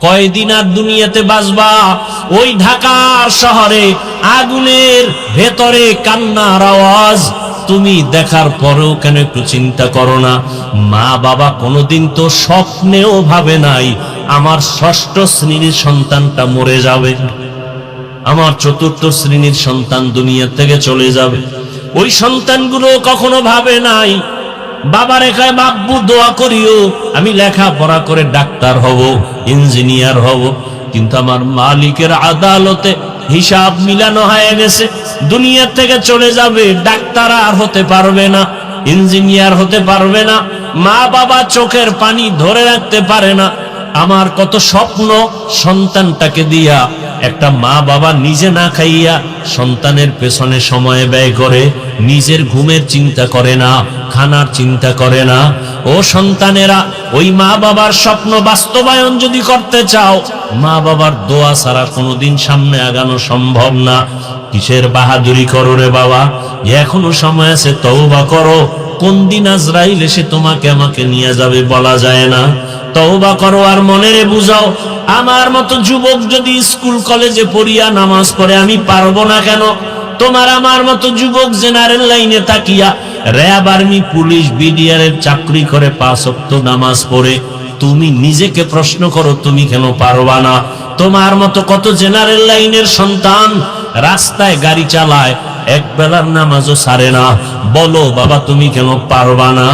কয়দিন আর দুনিয়াতে বাঁচবা? ওই ঢাকার শহরে আগুনের ভেতরে কান্নার আওয়াজ তুমি দেখার পরেও কেন একটু চিন্তা করো না? মা বাবা কোনোদিন তো স্বপ্নেও ভাবে নাই আমার ষষ্ঠ শ্রেণীর সন্তানটা মরে যাবে, আমার চতুর্থ শ্রেণীর সন্তান দুনিয়া থেকে চলে যাবে। ওই সন্তানগুলো কখনো ভাবে নাই বাবা রেখায় বাব্বু দোয়া করিও আমি লেখাপড়া করে ডাক্তার হব, ইঞ্জিনিয়ার হব। কিন্তু আমার মালিকের আদালতে হিসাব মিলানো হয়ে গেছে, দুনিয়া থেকে চলে যাবে, ডাক্তার আর হতে পারবে না, ইঞ্জিনিয়ার হতে পারবে না। মা বাবা চোখের পানি ধরে রাখতে পারে না। আমার কত স্বপ্ন সন্তানটাকে দিয়া, একটা মা বাবা নিজে না খাইয়া সন্তানের পেছনে সময় ব্যয় করে, নিজের ঘুমের চিন্তা করে না, খানার চিন্তা করে না। ও সন্তানেরা, ওই মা বাবার স্বপ্ন বাস্তবায়ন যদি করতে চাও, মা বাবার দোয়া ছাড়া কোনোদিন সামনে আগানো সম্ভব না। কিসের বাহাদুরি করো রে বাবা? এখনো সময় আছে, তওবা করো। কোন দিন আজরাইল এসে তোমাকে আমাকে নিয়ে যাবে বলা যায় না। তওবা করো আর মনেরে বুঝাও, আমার মতো যুবক যদি স্কুল কলেজে পড়িয়া নামাজ পড়ে আমি পারবো না কেন? তোমার আমার মতো যুবক জেনারেল লাইনে তাকিয়া র‍্যাব, আর্মি, পুলিশ, বিডিআর এর চাকরি করে 5 ওয়াক্ত নামাজ পড়ে তুমি নিজেকে প্রশ্ন করো তুমি কেন পারবা না? তোমার মতো কত জেনারেল লাইনের সন্তান রাস্তায় গাড়ি চালায়, এক বেলার নামাজও ছাড়ে না, বলো বাবা তুমি কেন পারবা না?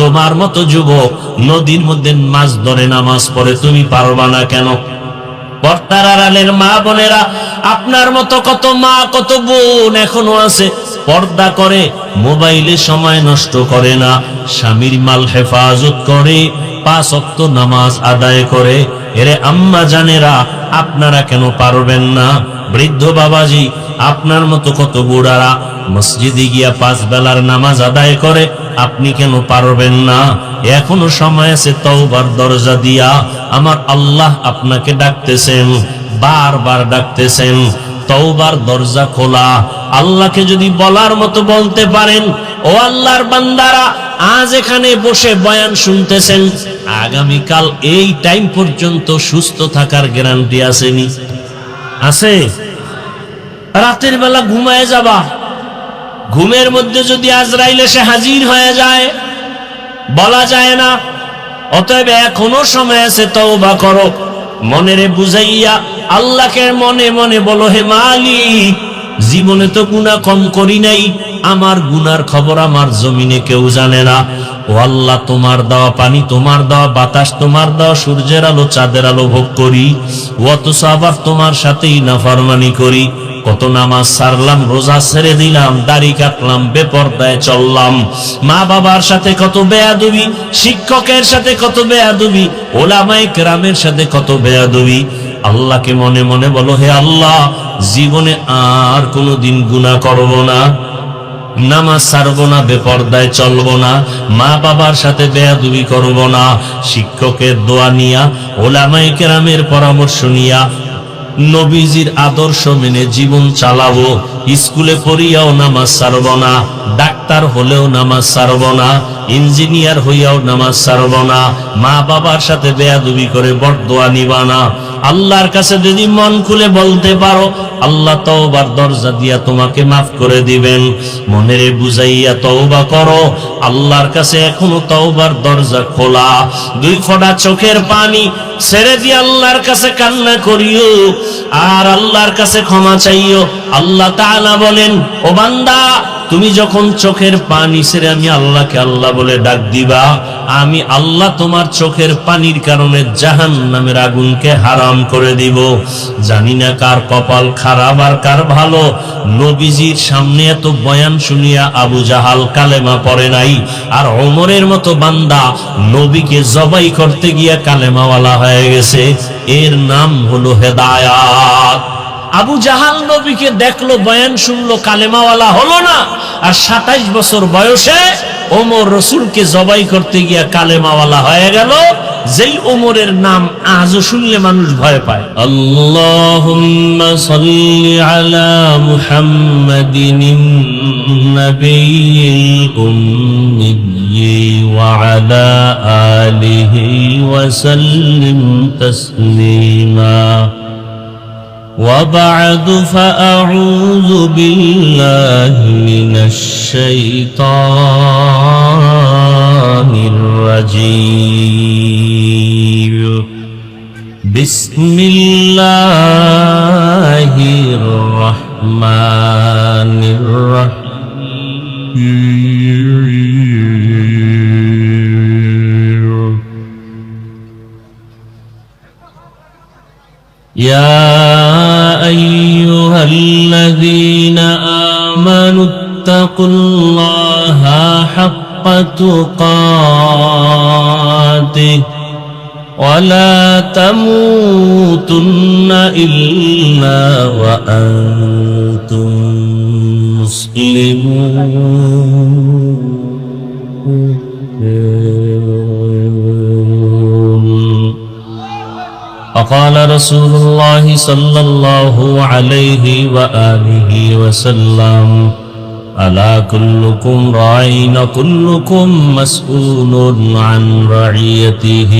তোমার মতো যুবক নদীর মধ্যে মাছ ধরে নামাজ পড়ে, তুমি পারবা না কেন? পর্দার আড়ালের মা বোনেরা, আপনার মতো কত মা কত বোন এখনো আছে, পর্দা করে, মোবাইলে সময় নষ্ট করে না, স্বামীর মাল হেফাজত করে, 5 ওয়াক্ত নামাজ আদায় করে। এরে আম্মা জানেরা, আপনারা কেন পারবেন না? বৃদ্ধ বাবাজি, আপনার মতো কত বুড়ারা মসজিদে গিয়া 5 বেলার নামাজ আদায় করে, আপনি কেন পারবেন না? এখনো সময় আছে, তওবার দরজা দিয়া আমার আল্লাহ আপনাকে ডাকতেছেন, বারবার ডাকতেছেন। তওবার দরজা খোলা। আল্লাহকে যদি বলার মতো বলতে পারেন, ও আল্লাহর বান্দারা, আজ এখানে বসে বয়ান শুনতেছেন, আগামীকাল এই টাইম পর্যন্ত সুস্থ থাকার গ্যারান্টি আসেনি? আছে? রাতের বেলা ঘুমায় যাবা, ঘুমের মধ্যে যদি আজরাইল এসে হাজির হয়ে যায়, বলা যায় না। অতএব এখনো সময় আছে, তওবা করো। মনেরে বুঝাইয়া আল্লাহকে মনে মনে বলো, হে মালিক, জীবনে তো গুনাহ কম করি নাই, আমার গুনার খবর আমার জমিনে কেউ জানে না। ও আল্লাহ, তোমার দেওয়া পানি, তোমার দেওয়া বাতাস, তোমার দেওয়া সূর্যের আলো, চাঁদের আলো ভোগ করি, অথচ আবার তোমার সাথেই নাফরমানি করি। কত নামাজ ছাড়লাম, রোজা ছেড়ে দিলাম, দাড়ি কাটলাম, বেপরদায় চললাম, মা বাবার সাথে কত বেয়াদবি, শিক্ষকের সাথে কত বেয়াদবি, ওলামায়ে কেরামের সাথে কত বেয়াদবি। আল্লাহকে মনে মনে বলো, হে আল্লাহ, জীবনে আর কোনোদিন গুনাহ করব না, নামাজ ছাড়বো না, বেপরদায় চলবো না, মা বাবার সাথে বেয়াদবি করব না, শিক্ষকের দোয়া নিয়া, ওলামায়ে কেরামের পরামর্শ নিয়া, নবীজির আদর্শ মেনে জীবন চালাবো। স্কুলে পড়িয়াও নামাজ ছাড়ব না, ডাক্তার হলেও নামাজ ছাড়ব না, ইঞ্জিনিয়ার হইয়াও নামাজ ছাড়ব না, মা বাবার সাথে বেয়াদবি করে বরদোয়া নিবা না। আল্লাহর কাছে যদি মন খুলে বলতে পারো, আল্লাহ তওবার দরজা দিয়া তোমাকে মাফ করে দিবেন। মনেরে বুঝাইয়া তওবা করো, আল্লাহর কাছে এখনো তওবার দরজা খোলা। 2 ফোঁটা চোখের পানি ছেড়ে দিয়ে আল্লাহর কাছে কান্না করিও, আর আল্লাহর কাছে ক্ষমা চাইও। আল্লাহ তাআলা বলেন, ও বান্দা, তুমি যখন চোখের পানি ছেড়ে আমি আল্লাহকে আল্লাহ বলে ডাক দিবা, আমি আল্লাহ তোমার চোখের পানির কারণে জাহান্নামের আগুনকে হারাম করে দিব। জানি না কার কপাল খারাপ আর কার ভালো। নবীজির সামনে এত বয়ান শুনিয়া আবু জাহাল কালেমা পড়ে নাই, আর ওমরের মতো বান্দা নবীকে জবাই করতে গিয়া কালেমাওয়ালা হয়ে গেছে। এর নাম হলো হেদায়াত। আবু জাহাল নবীকে দেখলো, বয়ান শুনলো, কালেমাওয়ালা হলো না, আর 27 বছর বয়সে ওমর রসুলকে জবাই করতে গিয়া কালেমাওয়ালা হয়ে গেল। যেই ওমরের নাম আজও শুনলে মানুষ ভয় পায়। আল্লাহুম্মা সাল্লি আলা মুহাম্মাদিন নাবিয়্যিল উম্মিয়্যি ওয়া আলা আলিহি ওয়া সাল্লিম তাসলিমা। وبعد فأعوذ بالله من الشيطان الرجيم. بسم الله الرحمن الرحيم. يا أيها الذين آمنوا اتقوا الله حق تقاته ولا تموتن إلا وأنتم مسلمون. وقال رسول الله صلى الله عليه وآله وسلم ألا كلكم راع وكلكم مسؤول عن رعيته.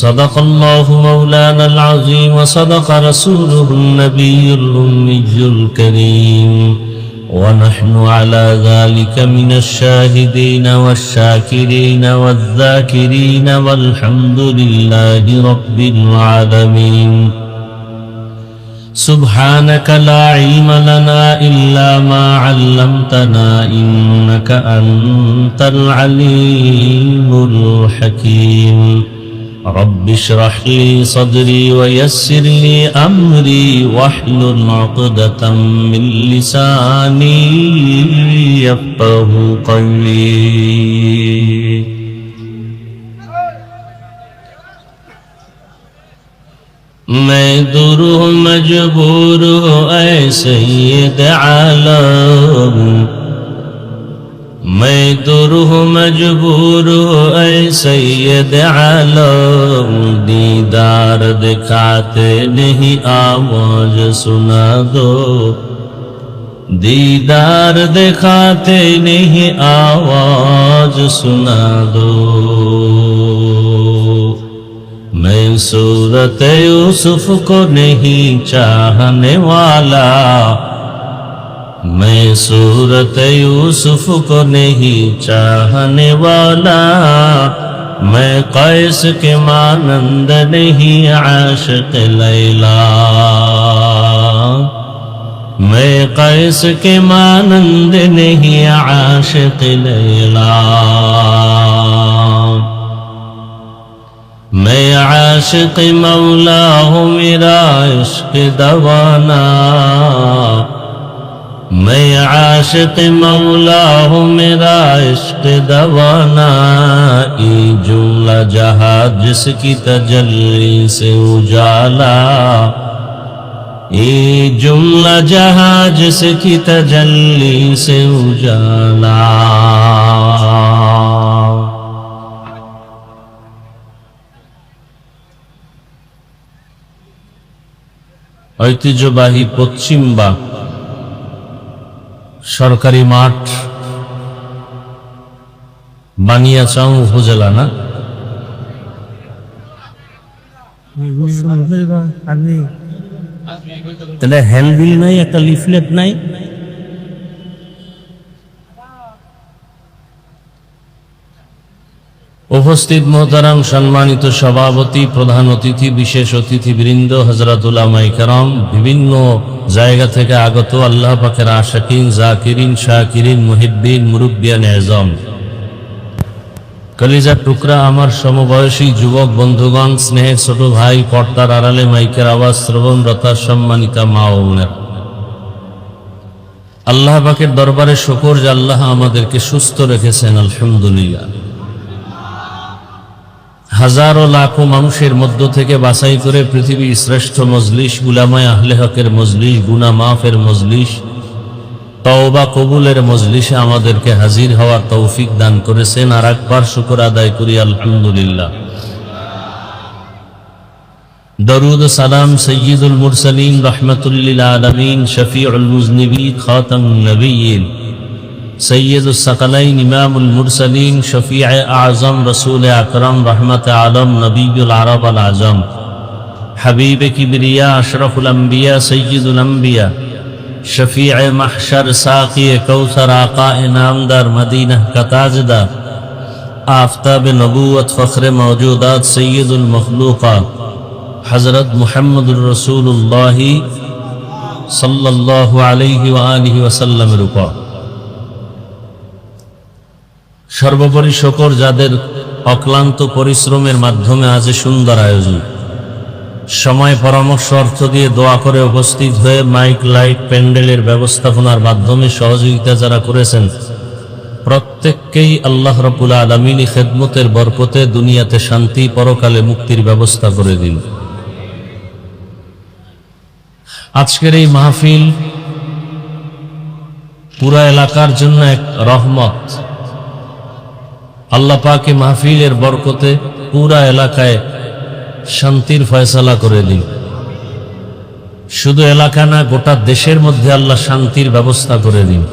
صدق الله مولانا العظيم وصدق رسوله النبي الأمي الكريم ونحن على ذلك من الشاهدين والشاكرين والذاكرين والحمد لله رب العالمين. سبحانك لا علم لنا إلا ما علمتنا إنك أنت العليم الحكيم. رب اشرح لي صدري ويسر لي أمري واحلل عقدة من لساني يفقه قولي. मैं दुरू मजबूर ऐ सैयद आलम. मैं दुरू मजबूर ऐ सैयद आलम. दीदार दिखाते नहीं आवाज सुना दो. दीदार दिखाते नहीं आवाज सुना दो. मैं सूरत यूसुफ को नहीं चाहने वाला. मैं सूरत यूसुफ को नहीं चाहने वाला. मैं कैस के मानंद नहीं आशिक लैला. मैं कैस के मानंद नहीं आशिक लैला. मैं आशिक मौला हूँ मेरा इश्क दवाना. मैं आशिक मौला हूँ मेरा इश्क दवाना. ये जुमला जहां जिसकी तजल्ली से उजाला. ये जुमला जहां जिसकी तजल्ली से उजाला. ঐতিহ্যবাহী পশ্চিমবাগ সরকারি মাঠ বানিয়াচং উপজেলা না? তাহলে হ্যান্ডবিল নাই, একটা লিফলেট নাই? উপস্থিত মোহতারাম সম্মানিত সভাপতি, প্রধান অতিথি, বিশেষ অতিথিবৃন্দ, হযরত উলামায়ে কেরাম, বিভিন্ন জায়গা থেকে আগত আল্লাহ পাকের আশিকিন, জাকিরিন, শাকিরিন, মুহিব্বিন, মুরব্বিয়ান আযম, কলিজার টুকরা আমার সমবয়সী যুবক বন্ধুগণ, স্নেহের ছোট ভাই, পর্দার আড়ালে মাইকের আওয়াজ শ্রবণরতা সম্মানিতা মা ও বোনেরা, আল্লাহ পাকের দরবারে শুকর যে আল্লাহ আমাদেরকে সুস্থ রেখেছেন, আলহামদুলিল্লাহ। হাজারো লাখো মানুষের মধ্য থেকে বাছাই করে পৃথিবীর শ্রেষ্ঠ মজলিস, উলামায়ে আহলে হকের মজলিস, গুনাহ মাফের মজলিস, তওবা কবুলের মজলিসে আমাদেরকে হাজির হওয়ার তৌফিক দান করেছেন। আর একবার শুকর আদায় করি আলহামদুলিল্লাহ। দরুদ ও সালাম সৈয়দুল মুরসালিন রাহমাতুল লিল আলামিন শফিউল মুজনিবিন খাতামুন নবিয়্যিন সৈয়দুস সাকালাইন ইমামুল মুরসালিন শফিয়ে আযম রাসূল আকরাম রহমত আলম নবিয়ুল আরব আল আজম হাবিব কিবরিয়া আশরাফুল আম্বিয়া সৈয়দুল আম্বিয়া শফিয়ে মাহশর সাকি কৌসর আকা ইনামদার মদিনা का ताजदार आफताब नबूवत फ़ख्र मौजूदात सैयदुल मखलूक़ात हज़रत मुहम्मदुर रसूलुल्लाह सल्लल्लाहु अलैहि व आलिहि वसल्लमेर উপর সর্বোপরি শকর যাদের অক্লান্ত পরিশ্রমের মাধ্যমে আজ সুন্দর আয়োজন, সময় পরামর্শ অর্থ দিয়ে দোয়া করে উপস্থিত হয়ে মাইক লাইট প্যান্ডেলের ব্যবস্থাপনার মাধ্যমে সহযোগিতা যারা করেছেন প্রত্যেককেই আল্লাহ রাব্বুল আলামিন খেদমতের বরকতে দুনিয়াতে শান্তি পরকালে মুক্তির ব্যবস্থা করে দিন। আজকের এই মাহফিল পুরা এলাকার জন্য এক রহমত। আল্লাহ পাক এই মাহফিলের বরকতে পুরা এলাকায় শান্তির ফয়সালা করে দিন। শুধু এলাকা না, গোটা দেশের মধ্যে আল্লাহ শান্তির ব্যবস্থা করে দিন।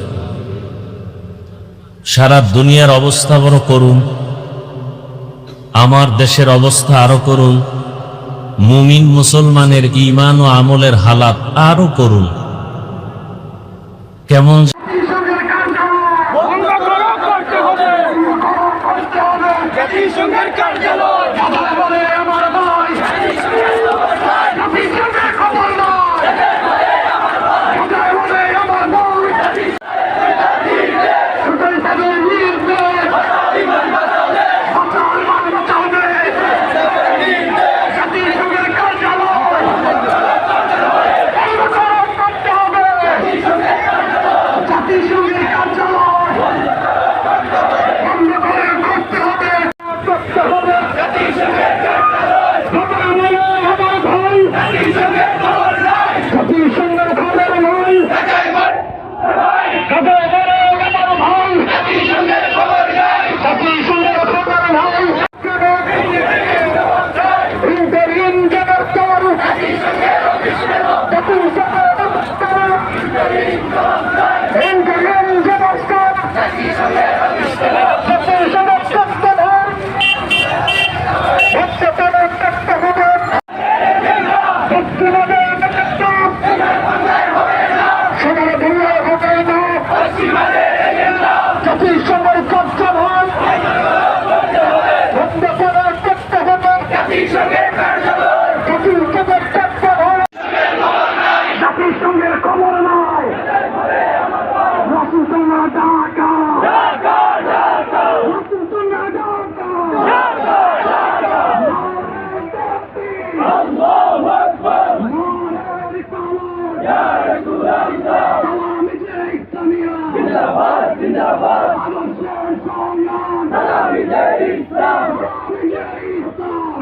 সারা দুনিয়ার অবস্থা বড় করুন, আমার দেশের অবস্থা আরো করুন, মুমিন মুসলমানের ঈমান ও আমলের হালাত আরো করুন। কেমন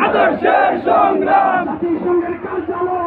আদর্শের সংগ্রাম জাতিসংঘের কার্যালয়